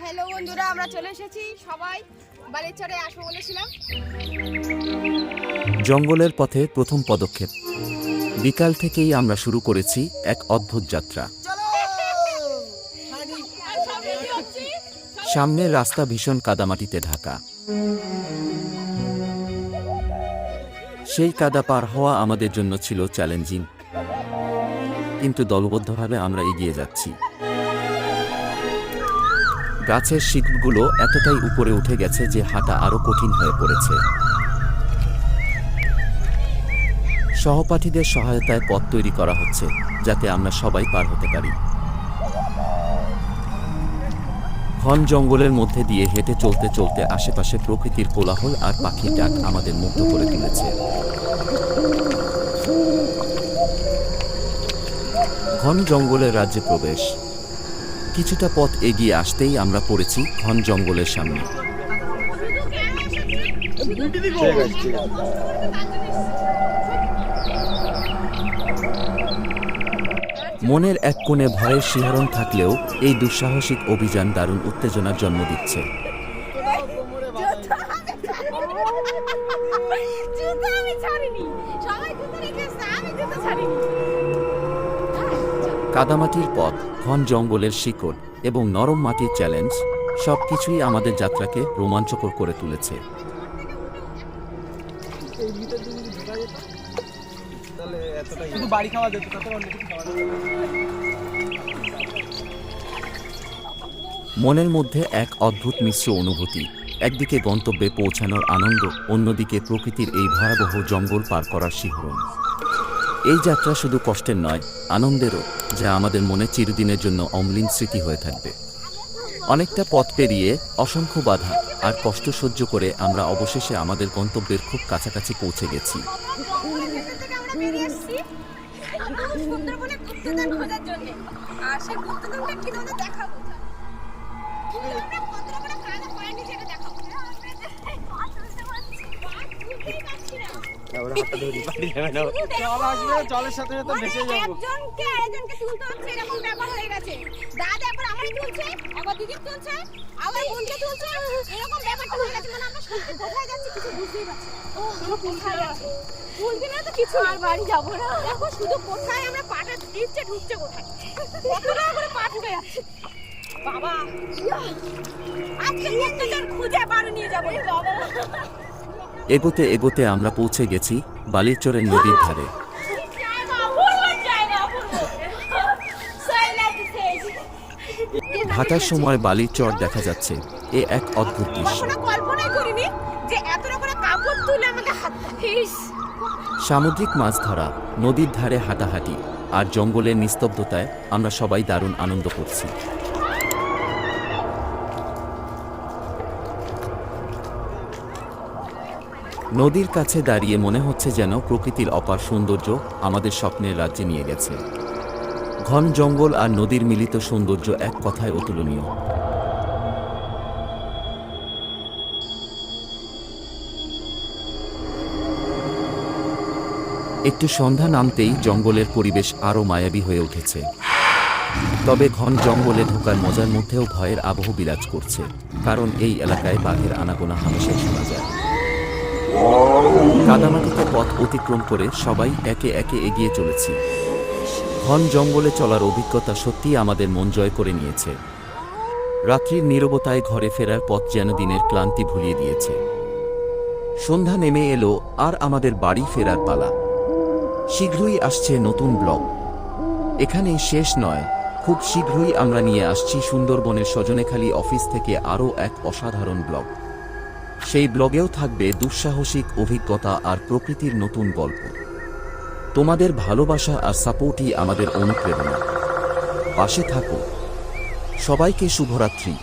Hello বন্ধুরা, আমরা চলে এসেছি। সবাই বালিচরে আসবো বলেছিলাম। জঙ্গলের পথে প্রথম পদক্ষেপ। বিকাল থেকেই আমরা শুরু করেছি এক অদ্ভুত যাত্রা। সামনের রাস্তা ভীষণ কাদামাটিতে ঢাকা। সেই কাদা পার হওয়া আমাদের জন্য ছিল চ্যালেঞ্জিং, কিন্তু দলবদ্ধভাবে আমরা এগিয়ে যাচ্ছি। গাছের শিকড়গুলো এতটাই উপরে উঠে গেছে যে হাঁটা আরো কঠিন হয়ে পড়েছে। সহপাঠীদের সহায়তায় পথ তৈরি করা হচ্ছে যাতে আমরা সবাই পার হতে পারি। ঘন জঙ্গলের মধ্যে দিয়ে হেঁটে চলতে চলতে আশেপাশে প্রকৃতির কোলাহল আর পাখির ডাক আমাদের মুগ্ধ করে তুলেছে। ঘন জঙ্গলের রাজ্যে প্রবেশ। কিছুটা পথ এগিয়ে আসতেই আমরা পড়েছি ঘন জঙ্গলের সামনে। মনের এক কোণে ভয়ের শিহরণ থাকলেও এই দুঃসাহসিক অভিযান দারুণ উত্তেজনার জন্ম দিচ্ছে। কাদামাটির পথ, ঘন জঙ্গলের শিকড় এবং নরম মাটির চ্যালেঞ্জ সবকিছুই আমাদের যাত্রাকে রোমাঞ্চকর করে তুলেছে। মনের মধ্যে এক অদ্ভুত মিশ্র অনুভূতি। একদিকে গন্তব্যে পৌঁছানোর আনন্দ, অন্যদিকে প্রকৃতির এই ভয়াবহ জঙ্গল পার করার শিহরণ। এই যাত্রা শুধু কষ্টের নয়, আনন্দেরও, যা আমাদের মনে চিরদিনের জন্য অম্লিন স্মৃতি হয়ে থাকবে। অনেকটা পথ পেরিয়ে, অসংখ্য বাধা আর কষ্ট সহ্য করে আমরা অবশেষে আমাদের গন্তব্যের খুব কাছাকাছি পৌঁছে গেছি। জলের সাথে সাথে ভেসে যাবো। একজনকে আরেকজনকে তুলতে হচ্ছে, এরকম ব্যাপার হয়ে গেছে। দাদা একবার আমারই তুলছে, একবার দিদি তুলছে, আবার বোনকে তুলছে, এরকম ব্যাপারটা হয়ে গেছে। মানে আমরা সত্যি কোথায় যাচ্ছি কিছু বুঝতেই পারছি না। কোথায় যাচ্ছি তুলবি না তো কিছু আর বাড়ি যাবো না। দেখো শুধু কোথায় আমরা পাটা দিচ্ছে, ঢুকছে কোথায়, কত টাকা করে পা ঢুকে যাচ্ছে। বাবা আজকে প্রত্যেকজন খুঁজে বাড়ি নিয়ে যাবো বাবা। এগোতে এগোতে আমরা পৌঁছে গেছি বালিচরের নদীর ধারে। হাঁটার সময় বালির চর দেখা যাচ্ছে। এ এক অদ্ভুত দৃশ্য। সামুদ্রিক মাছ ধরা, নদীর ধারে হাঁটাহাঁটি আর জঙ্গলের নিস্তব্ধতায় আমরা সবাই দারুণ আনন্দ করছি। নদীর কাছে দাঁড়িয়ে মনে হচ্ছে যেন প্রকৃতির অপার সৌন্দর্য আমাদের স্বপ্নের রাজ্যে নিয়ে গেছে। ঘন জঙ্গল আর নদীর মিলিত সৌন্দর্য এক কথায় অতুলনীয়। একটু সন্ধ্যা নামতেই জঙ্গলের পরিবেশ আরও মায়াবী হয়ে উঠেছে। তবে ঘন জঙ্গলে ঢোকার মজার মধ্যেও ভয়ের আবহ বিরাজ করছে, কারণ এই এলাকায় বাঘের আনাগোনা হামেশাই শোনা যায়। কাদামাটিতে পথ অতিক্রম করে সবাই একে একে এগিয়ে চলেছি। ঘন জঙ্গলে চলার অভিজ্ঞতা সত্যিই আমাদের মন জয় করে নিয়েছে। রাত্রির নীরবতায় ঘরে ফেরার পথ যেন দিনের ক্লান্তি ভুলিয়ে দিয়েছে। সন্ধ্যা নেমে এলো আর আমাদের বাড়ি ফেরার পালা। শীঘ্রই আসছে নতুন ব্লগ। এখানেই শেষ নয়, খুব শীঘ্রই আমরা নিয়ে আসছি সুন্দরবনের সজনেখালি অফিস থেকে আরও এক অসাধারণ ব্লগ। সেই ব্লগেও থাকবে দুঃসাহসিক অভিজ্ঞতা আর প্রকৃতির নতুন গল্প। তোমাদের ভালোবাসা আর সাপোর্টই আমাদের অনুপ্রেরণা। পাশে থাকো। সবাইকে শুভরাত্রি।